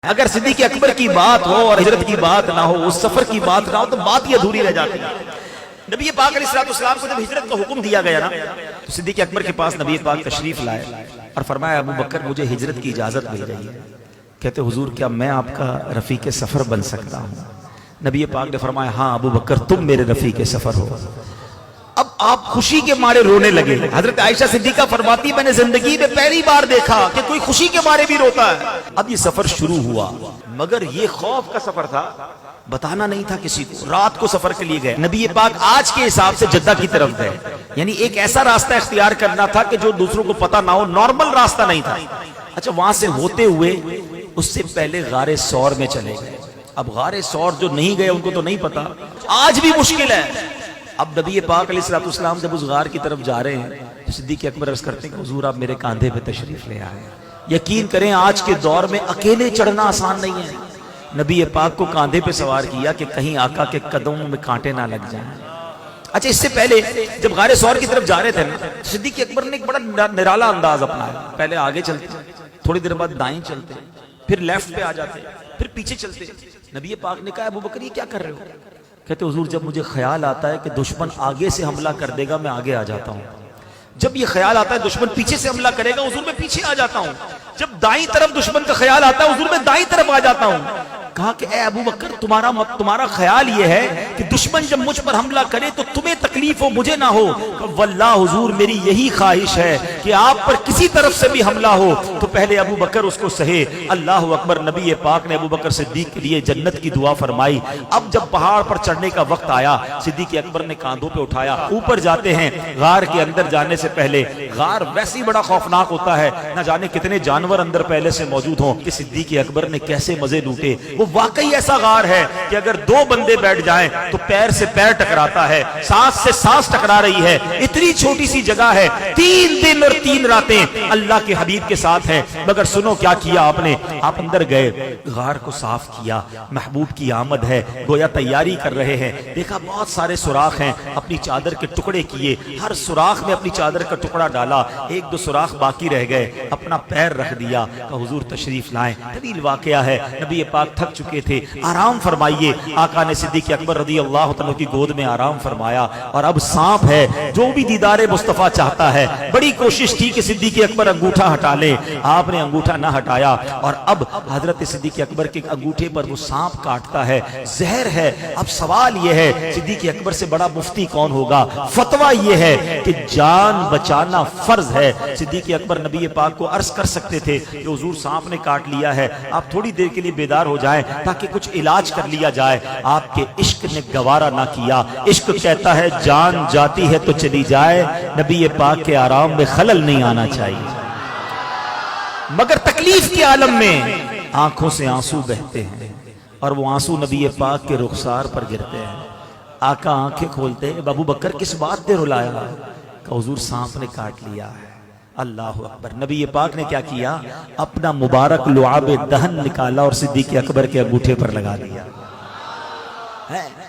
اگر صدیق اکبر کی بات ہو اور ہجرت کی بات نہ ہو، اس سفر کی بات نہ ہو، تو بات ہی ادھوری رہ جاتی ہے۔ نبی پاک علیہ السلام کو جب ہجرت کا حکم دیا گیا نا، تو صدیق اکبر کے پاس نبی پاک تشریف لائے اور فرمایا ابو بکر مجھے ہجرت کی اجازت مل رہی ہے۔ کہتے حضور کیا میں آپ کا رفیق سفر بن سکتا ہوں؟ نبی پاک نے فرمایا ہاں ابو بکر تم میرے رفیق سفر ہو۔ اب آپ خوشی کے مارے رونے لگے۔ حضرت عائشہ صدیقہ فرماتی میں نے زندگی میں پہلی بار دیکھا کہ کوئی خوشی کے مارے بھی روتا ہے۔ اب یہ سفر شروع ہوا، مگر یہ خوف کا سفر تھا، بتانا نہیں تھا کسی کو۔ رات کو سفر کے لیے گئے، نبی پاک آج کے حساب سے جدہ کی طرف گئے، یعنی ایک ایسا راستہ اختیار کرنا تھا کہ جو دوسروں کو پتہ نہ ہو، نارمل راستہ نہیں تھا۔ اچھا وہاں سے ہوتے ہوئے اس سے پہلے غار ثور میں چلے گئے۔ اب غار ثور جو نہیں گئے ان کو تو نہیں پتا، آج بھی مشکل ہے۔ اب نبی پاک علیہ السلام جب اس غار کی طرف جا رہے ہیں، صدیق اکبر عرض کرتے ہیں کہ حضور آپ میرے کاندھے پہ تشریف لے آئے۔ یقین کریں آج کے دور میں اکیلے چڑھنا آسان نہیں ہے۔ نبی پاک کو کاندھے پہ سوار کیا کہ کہیں آقا کے قدموں میں کانٹے نہ لگ جائیں۔ اچھا اس سے پہلے جب غار ثور کی طرف جا رہے تھے نا، صدیق اکبر نے ایک بڑا نرالا انداز اپنایا۔ پہلے آگے چلتے، تھوڑی دیر بعد دائیں چلتے، پھر لیفٹ پہ آ جاتے، پھر پیچھے چلتے۔ نبی پاک نے کہا ابو بکر یہ کیا کر رہے ہو؟ کہتے حضور جب مجھے خیال آتا ہے کہ دشمن آگے سے حملہ کر دے گا میں آگے آ جاتا ہوں، جب یہ خیال آتا ہے دشمن پیچھے سے حملہ کرے گا حضور میں پیچھے آ جاتا ہوں، جب دائیں طرف دشمن کا خیال آتا ہے حضور میں دائیں طرف آ جاتا ہوں۔ کہا کہ اے ابو بکر تمہارا خیال یہ ہے کہ دشمن جب مجھ پر حملہ کرے تو تمہیں تکلیف ہو مجھے نہ ہو؟ واللہ حضور میری یہی خواہش ہے کہ آپ پر کسی طرف سے بھی حملہ ہو تو پہلے ابو بکر اس کو سہے۔ اللہ اکبر۔ نبی پاک نے ابو بکر صدیق کے لیے جنت کی دعا فرمائی۔ اب جب پہاڑ پر چڑھنے کا وقت آیا، صدیق اکبر نے کاندھوں پہ اٹھایا، اوپر جاتے ہیں۔ غار کے اندر جانے سے پہلے، غار ویسے ہی بڑا خوفناک ہوتا ہے، نہ جانے کتنے جانور اندر پہلے سے موجود ہوں، کہ صدیق اکبر نے کیسے مزے لوٹے۔ وہ واقعی ایسا غار ہے کہ اگر دو بندے بیٹھ جائیں تو پیر سے پیر ٹکراتا ہے، سانس سے سانس ٹکرا رہی ہے۔ اتنی چھوٹی سی جگہ ہے، 3 دن اور 3 راتیں اللہ کے حبیب کے ساتھ ہیں۔ مگر سنو کیا کیا آپ نے، آپ اندر گئے، غار کو صاف کیا، محبوب کی آمد ہے، گویا تیاری کر رہے ہیں۔ دیکھا بہت سارے سوراخ ہیں، اپنی چادر کے ٹکڑے کیے، ہر سوراخ میں اپنی چادر کا ٹکڑا ڈالا، 1-2 سوراخ باقی رہ گئے، اپنا پیر رکھ دیا کہ حضور تشریف لائیں۔ طویل واقعہ ہے، نبی پاک تھک چکے تھے، آرام فرمائیے۔ آقا نے صدیق اکبر رضی اللہ عنہ کی گود میں آرام فرمایا، اور اب سانپ ہے، جو بھی دیدار مصطفیٰ چاہتا ہے، بڑی کوشش تھی کہ صدیق اکبر انگوٹھا ہٹا لے، آپ نے انگوٹھا نہ ہٹایا، اور اب حضرت صدیق اکبر کے انگوٹھے پر وہ سانپ کاٹتا ہے، زہر ہے۔ اب سوال یہ ہے صدیق اکبر سے بڑا مفتی کون ہوگا؟ فتویٰ یہ ہے کہ جان بچانا فرض ہے۔ صدیق اکبر نبی پاک کو عرض کر سکتے تھے کہ حضور سانپ نے کاٹ لیا ہے، آپ تھوڑی دیر کے لیے بیدار ہو جائیں تاکہ کچھ علاج کر لیا جائے۔ آپ کے عشق نے گوارا نہ کیا، عشق کہتا ہے جان جاتی ہے تو چلی جائے، نبی پاک کے آرام میں خلل نہیں آنا چاہیے۔ مگر تکلیف کے عالم میں آنکھوں سے آنسو بہتے ہیں، اور وہ آنسو نبی پاک کے رخسار پر گرتے ہیں۔ آقا آنکھیں کھولتے ہیں، ابو بکر کس بات پہ رلایا؟ کہ حضور سانپ نے کاٹ لیا ہے۔ اللہ اکبر۔ نبی پاک نے کیا کیا؟ اپنا مبارک لعاب دہن نکالا اور صدیق اکبر کے انگوٹھے پر لگا دیا۔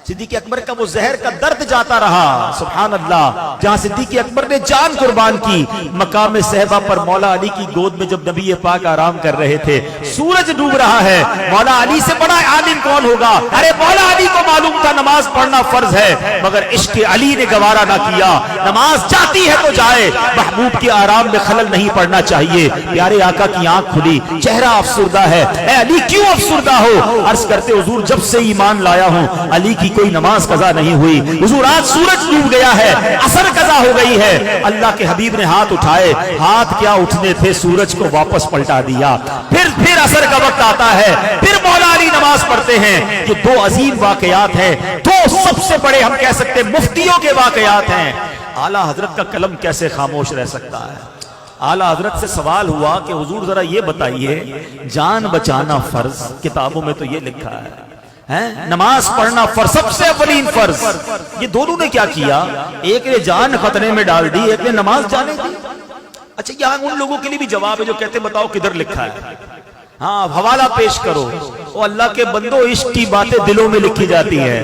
صدیق اکبر کا وہ زہر کا درد جاتا رہا۔ سبحان اللہ۔ جہاں صدیق اکبر نے جان قربان کی، مقام صحبہ پر مولا علی کی گود میں جب نبی پاک آرام کر رہے تھے، سورج ڈوب رہا ہے، مولا علی سے بڑا عالم کون ہوگا؟ ارے مولا علی کو معلوم تھا نماز پڑھنا فرض ہے، مگر عشق علی نے گوارا نہ کیا۔ نماز جاتی ہے تو جائے، محبوب کے آرام میں خلل نہیں پڑنا چاہیے۔ پیارے آقا کی آنکھ کھلی، چہرہ افسردہ ہے۔ اے علی کیوں افسردہ ہو؟ عرض کرتے حضور جب سے ایمان لایا ہوں علی کی کوئی نماز قضا نہیں ہوئی۔ حضور آج سورج ڈوب گیا ہے، عصر قضا ہو گئی ہے۔ اللہ کے حبیب نے ہاتھ اٹھائے، ہاتھ کیا اٹھنے تھے، سورج کو واپس پلٹا دیا۔ پھر عصر کا وقت آتا ہے، پھر مولا علی نماز پڑھتے ہیں۔ یہ 2 عظیم واقعات ہیں، 2 سب سے بڑے ہم کہہ سکتے مفتیوں کے واقعات ہیں۔ اعلیٰ حضرت کا قلم کیسے خاموش رہ سکتا ہے؟ اعلیٰ حضرت سے سوال ہوا کہ حضور ذرا یہ بتائیے، جان بچانا فرض، کتابوں میں تو یہ لکھا ہے، نماز پڑھنا فرض، سب سے اولین فرض۔ یہ دونوں نے کیا کیا؟ ایک نے جان خطرے میں ڈال دی، ایک نے نماز جانے دی۔ اچھا یہاں ان لوگوں کے لیے بھی جواب ہے جو کہتے بتاؤ کدھر لکھا ہے؟ ہاں حوالہ پیش کرو۔ او اللہ کے بندو، عشق کی باتیں دلوں میں لکھی جاتی ہیں،